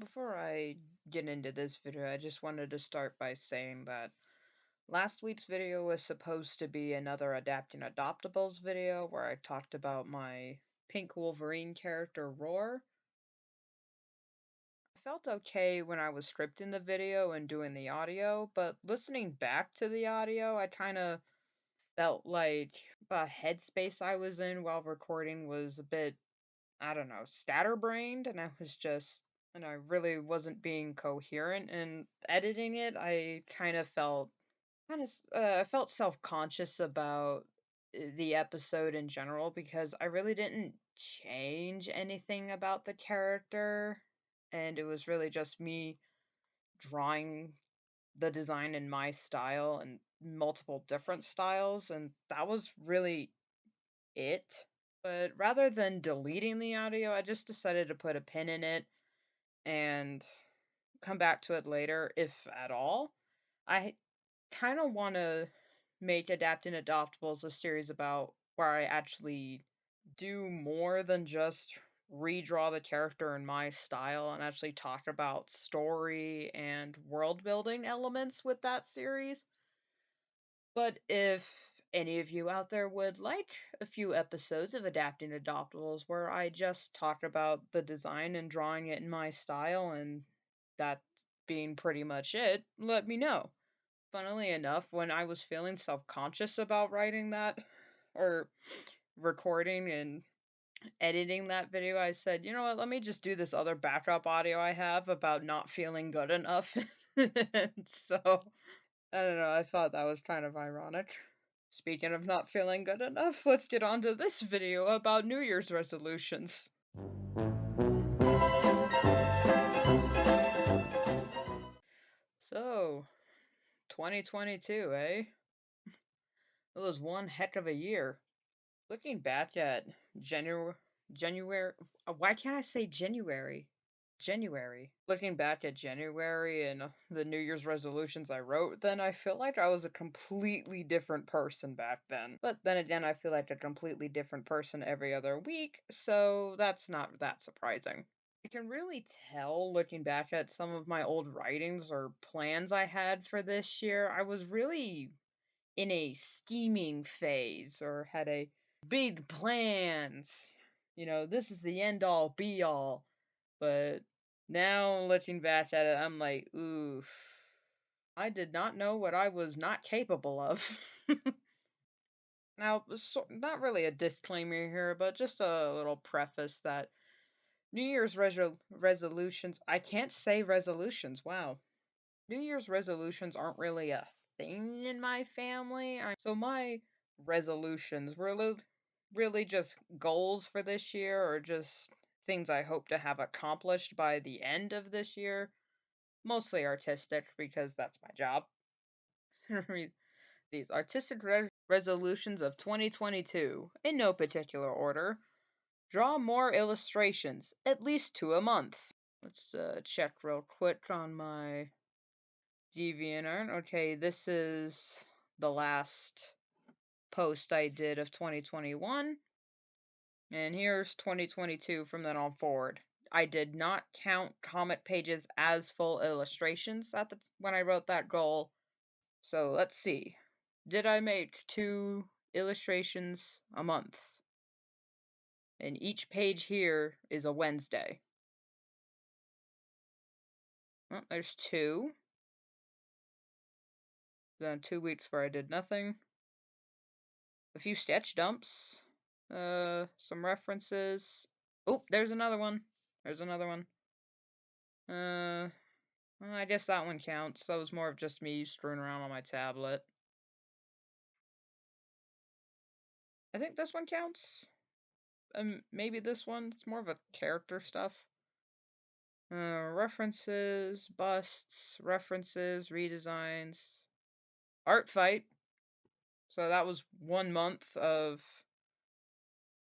Before I get into this video, I just wanted to start by saying that last week's video was supposed to be another Adapting Adoptables video where I talked about my Pink Wolverine character, Roar. I felt okay when I was scripting the video and doing the audio, but listening back to the audio, I kind of felt like the headspace I was in while recording was a bit, I don't know, scatterbrained, and I really wasn't being coherent. And editing it, I kind of felt I felt self-conscious about the episode in general because I really didn't change anything about the character, and it was really just me drawing the design in my style and multiple different styles, and that was really it. But rather than deleting the audio, I just decided to put a pin in it and come back to it later, if at all. I kind of want to make Adapting Adoptables a series about where I actually do more than just redraw the character in my style and actually talk about story and world building elements with that series. But if any of you out there would like a few episodes of Adapting Adoptables where I just talk about the design and drawing it in my style and that being pretty much it, let me know. Funnily enough, when I was feeling self conscious about writing that or recording and editing that video, I said, you know what, let me just do this other backup audio I have about not feeling good enough. So I don't know, I thought that was kind of ironic. Speaking of not feeling good enough, let's get on to this video about New Year's resolutions. So, 2022, eh? It was one heck of a year. Looking back at January, January, why can't I say January? January. Looking back at January and the New Year's resolutions I wrote, then I feel like I was a completely different person back then. But then again, I feel like a completely different person every other week, so that's not that surprising. I can really tell looking back at some of my old writings or plans I had for this year, I was really in a scheming phase or had a big plans. This is the end all be all. But now looking back at it, I'm like, oof. I did not know what I was not capable of. Now, not really a disclaimer here, but just a little preface that New Year's resolutions, I can't say resolutions, wow. New Year's resolutions aren't really a thing in my family. So my resolutions were really just goals for this year or just things I hope to have accomplished by the end of this year. Mostly artistic because that's my job. Read these artistic resolutions of 2022 in no particular order. Draw more illustrations, at least 2 a month. Let's check real quick on my DeviantArt. Okay, this is the last post I did of 2021. And here's 2022 from then on forward. I did not count comic pages as full illustrations when I wrote that goal. So let's see. Did I make 2 illustrations a month? And each page here is a Wednesday. Well, there's 2. Then 2 weeks where I did nothing. A few sketch dumps. Some references. Oh, there's another one. There's another one. Well, I guess that one counts. That was more of just me screwing around on my tablet. I think this one counts. Maybe this one. It's more of a character stuff. References, busts, references, redesigns, art fight. So that was 1 month of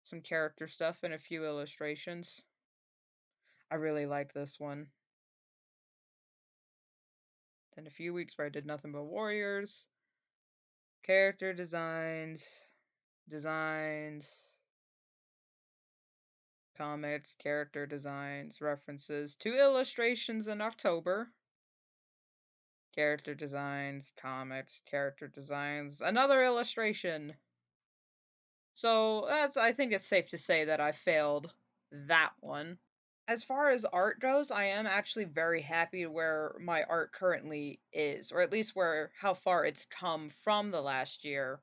some character stuff and a few illustrations. I really like this one. Then a few weeks where I did nothing but warriors, character designs, comics, character designs, references, 2 illustrations in October. Character designs, comics, character designs, another illustration. So that's I think it's safe to say that I failed that one. As far as art goes, I am actually very happy where my art currently is, or at least where how far it's come from the last year.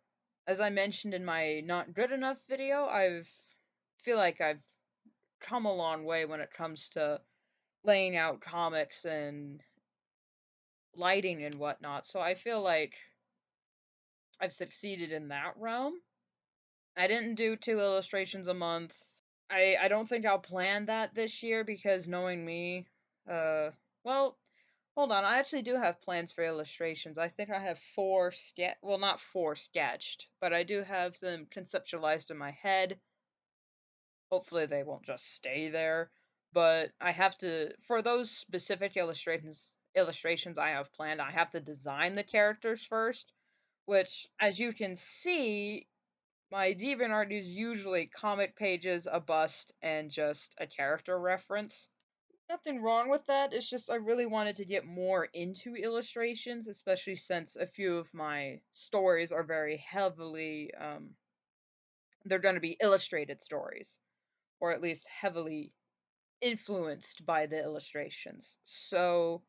As I mentioned in my not good enough video, feel like I've come a long way when it comes to laying out comics and lighting and whatnot. So I feel like I've succeeded in that realm. I didn't do 2 illustrations a month. I don't think I'll plan that this year because knowing me, well, hold on, I actually do have plans for illustrations. I think I have 4 well, not 4 sketched, but I do have them conceptualized in my head. Hopefully they won't just stay there, but I have to for those specific illustrations I have planned, I have to design the characters first, which as you can see, my DeviantArt is usually comic pages, a bust, and just a character reference. Nothing wrong with that, it's just I really wanted to get more into illustrations, especially since a few of my stories are very heavily, they're gonna be illustrated stories, or at least heavily influenced by the illustrations. So,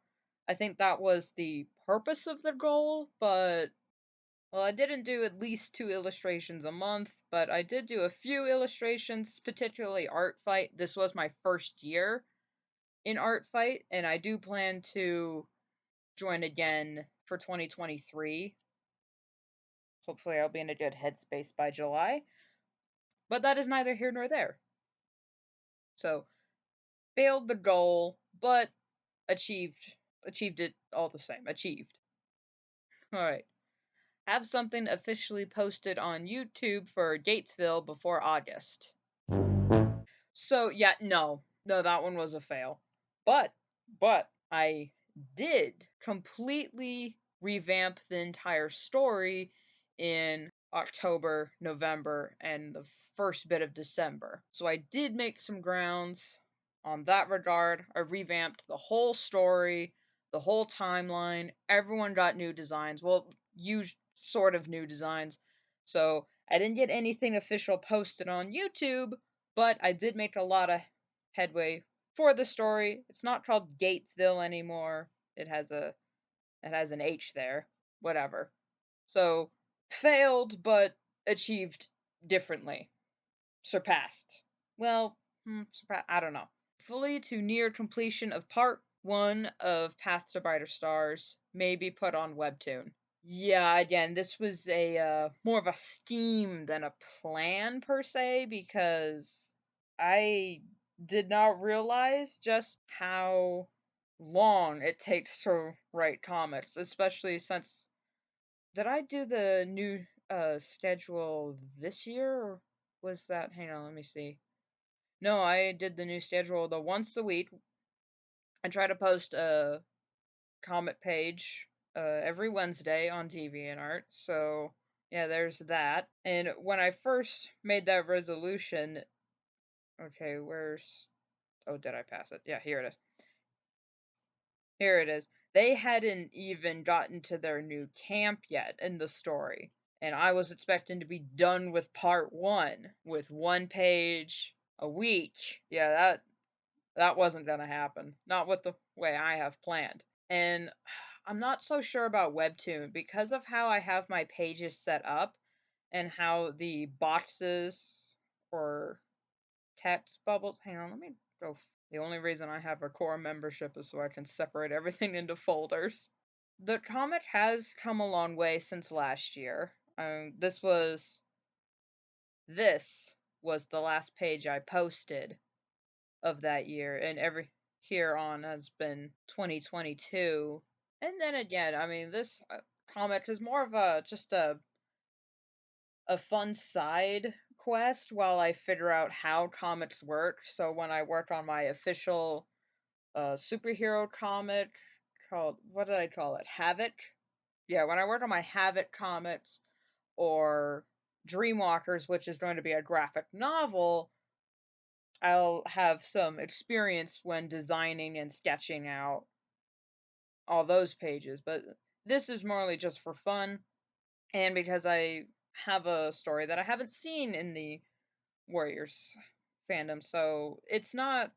I think that was the purpose of the goal, but well, I didn't do at least 2 illustrations a month, but I did do a few illustrations, particularly Art Fight. This was my first year in Art Fight, and I do plan to join again for 2023. Hopefully, I'll be in a good headspace by July. But that is neither here nor there. So, failed the goal, but achieved it all the same. Achieved. All right. Have something officially posted on YouTube for Gatesville before August. So yeah, no, that one was a fail. But I did completely revamp the entire story in October, November, and the first bit of December. So I did make some grounds on that regard. I revamped the whole story, the whole timeline. Everyone got new designs. Well, sort of new designs. So I didn't get anything official posted on YouTube, but I did make a lot of headway for the story. It's not called Gatesville anymore. It has an H there. Whatever. So failed but achieved differently. Surpassed. Well, I don't know. Fully to near completion of part 1 of Path to Brighter Stars may be put on Webtoon. Yeah, again, this was a more of a scheme than a plan per se because I did not realize just how long it takes to write comics, especially since did I do the new schedule this year or was that hang on, let me see. No, I did the new schedule the once a week. I try to post a comic page every Wednesday on DeviantArt. So yeah, there's that. And when I first made that resolution, okay, where's oh, did I pass it? Yeah, here it is. Here it is. They hadn't even gotten to their new camp yet in the story. And I was expecting to be done with part 1 with 1 page a week. Yeah, that wasn't going to happen. Not with the way I have planned. And I'm not so sure about Webtoon because of how I have my pages set up and how the boxes or text bubbles. Hang on, let me go. The only reason I have a core membership is so I can separate everything into folders. The comic has come a long way since last year. This was the last page I posted of that year, and every here on has been 2022. And then again, I mean, this comic is more of just a fun side quest while I figure out how comics work. So when I work on my official superhero comic called what did I call it? Havoc. Yeah, when I work on my Havoc comics or Dreamwalkers, which is going to be a graphic novel, I'll have some experience when designing and sketching out all those pages, but this is morely just for fun and because I have a story that I haven't seen in the Warriors fandom, so it's not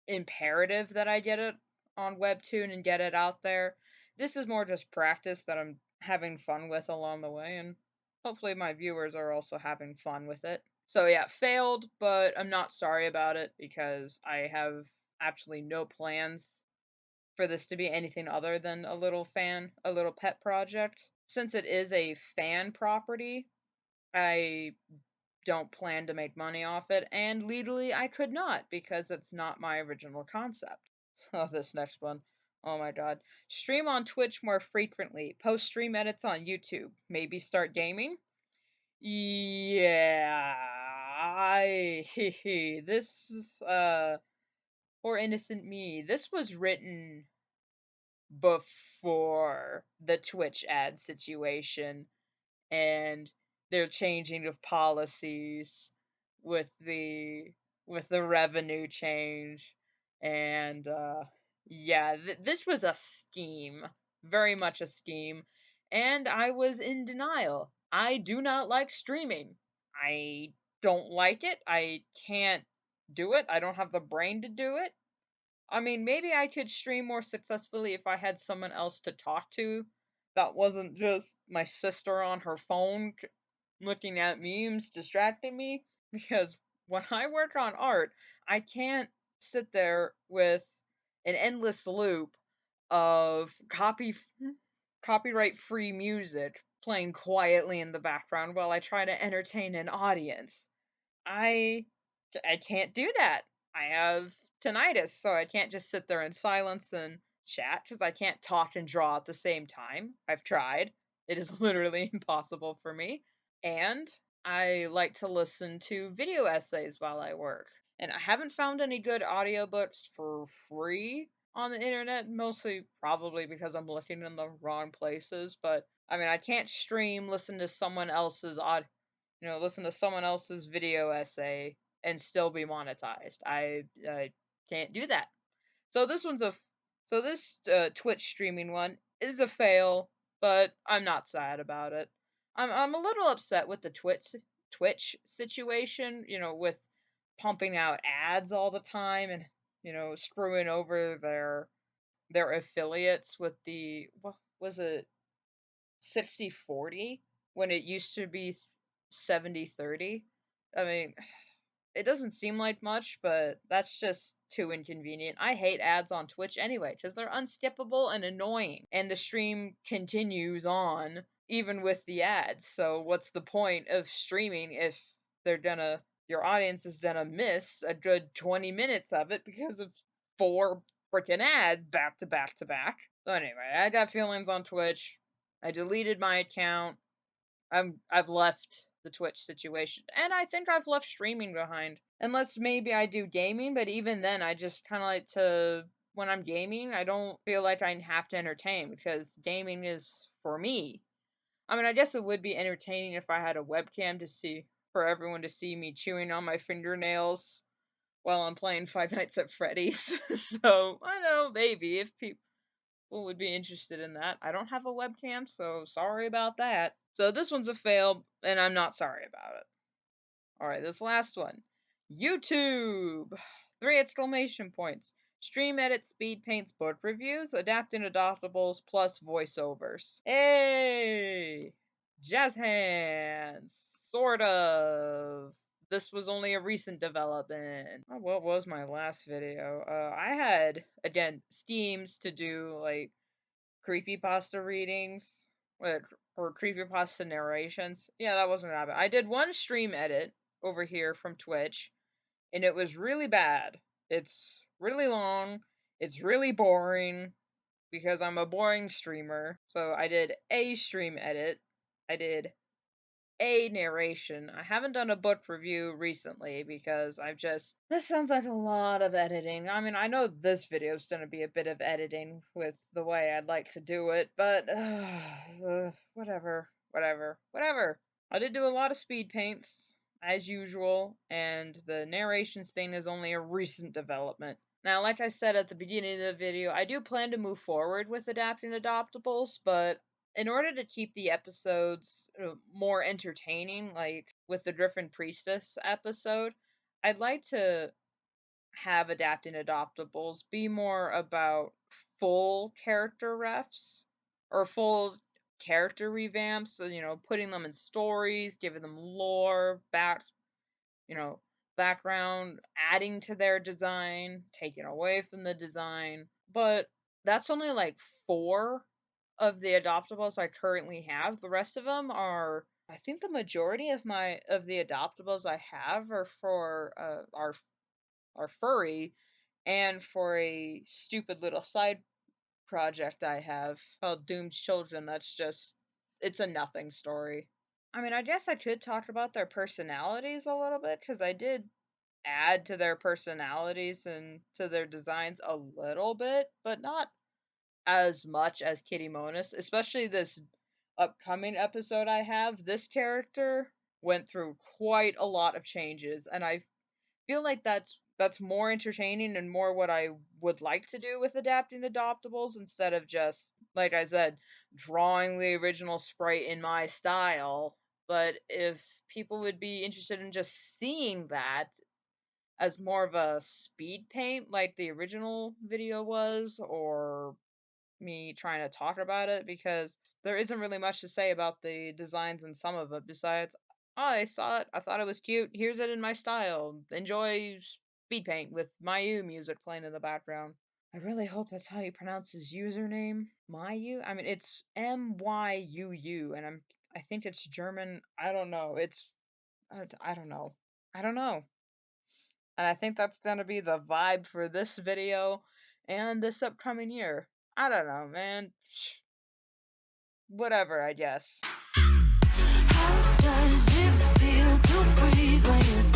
imperative that I get it on Webtoon and get it out there. This is more just practice that I'm having fun with along the way, and hopefully my viewers are also having fun with it. So yeah, failed, but I'm not sorry about it because I have absolutely no plans for this to be anything other than a little pet project. Since it is a fan property, I don't plan to make money off it, and legally I could not because it's not my original concept. Oh, this next one. Oh my god. Stream on Twitch more frequently. Post stream edits on YouTube. Maybe start gaming? Yeah. This is, poor innocent me. This was written before the Twitch ad situation and their changing of policies with the revenue change and yeah, this was a scheme, very much a scheme, and I was in denial. I do not like streaming. I don't like it. I can't do it. I don't have the brain to do it. I mean, maybe I could stream more successfully if I had someone else to talk to that wasn't just my sister on her phone looking at memes distracting me. Because when I work on art, I can't sit there with an endless loop of copyright free music playing quietly in the background while I try to entertain an audience. I I can't do that. I have tinnitus, so I can't just sit there in silence and chat because I can't talk and draw at the same time. I've tried. It is literally impossible for me. And I like to listen to video essays while I work. And I haven't found any good audiobooks for free on the internet, mostly probably because I'm looking in the wrong places. But I mean, I can't stream, listen to someone else's video essay and still be monetized. I can't do that. So this one's a f- so this Twitch streaming one is a fail, but I'm not sad about it. I'm a little upset with the Twitch situation, with pumping out ads all the time and screwing over their affiliates with the what was it 60/40 when it used to be 70/30. I mean, it doesn't seem like much, but that's just too inconvenient. I hate ads on Twitch anyway because they're unskippable and annoying, and the stream continues on even with the ads. So what's the point of streaming if your audience is gonna miss a good 20 minutes of it because of four freaking ads back to back to back? So anyway, I got feelings on Twitch. I deleted my account. I've left the Twitch situation, and I think I've left streaming behind. Unless maybe I do gaming, but even then, I just kind of like to when I'm gaming, I don't feel like I have to entertain because gaming is for me. I mean, I guess it would be entertaining if I had a webcam to see for everyone to see me chewing on my fingernails while I'm playing Five Nights at Freddy's. So I know maybe if people would be interested in that. I don't have a webcam, so sorry about that. So this one's a fail, and I'm not sorry about it. Alright, this last one. YouTube! Three exclamation points. Stream edit speed paints book reviews, adapting adoptables, plus voiceovers. Hey! Jazz hands! Sort of. This was only a recent development. Oh, what was my last video? I had, again, schemes to do, like, creepypasta readings with or creepypasta narrations. Yeah, that wasn't that bad. I did one stream edit over here from Twitch, and it was really bad. It's really long. It's really boring because I'm a boring streamer. So I did a stream edit. I did a narration. I haven't done a book review recently because this sounds like a lot of editing. I mean, I know this video is going to be a bit of editing with the way I'd like to do it, but whatever. I did do a lot of speed paints. as usual, and the narrations thing is only a recent development. Now, like I said at the beginning of the video, I do plan to move forward with adapting Adoptables, but in order to keep the episodes more entertaining, like with the Griffin Priestess episode, I'd like to have adapting Adoptables be more about full character refs or full character revamps, so, putting them in stories, giving them lore, you know, background, adding to their design, taking away from the design. But that's only like 4 of the adoptables I currently have. The rest of them are, I think the majority of the adoptables I have are for our furry and for a stupid little side project I have called Doomed Children that's just it's a nothing story. I mean, I guess I could talk about their personalities a little bit because I did add to their personalities and to their designs a little bit, but not as much as Kitty Monas, especially this upcoming episode I have. This character went through quite a lot of changes, and I feel like that's more entertaining and more what I would like to do with adapting adoptables instead of just, like I said, drawing the original sprite in my style. But if people would be interested in just seeing that as more of a speed paint like the original video was, or me trying to talk about it, because there isn't really much to say about the designs in some of it besides, oh, I saw it, I thought it was cute, here's it in my style, enjoy speed paint with Mayu music playing in the background. I really hope that's how you pronounce his username. Mayu? I mean, it's Myuu, and I think it's German. I don't know. I don't know. I don't know. And I think that's gonna be the vibe for this video and this upcoming year. I don't know, man. Whatever, I guess. How does it feel to breathe when you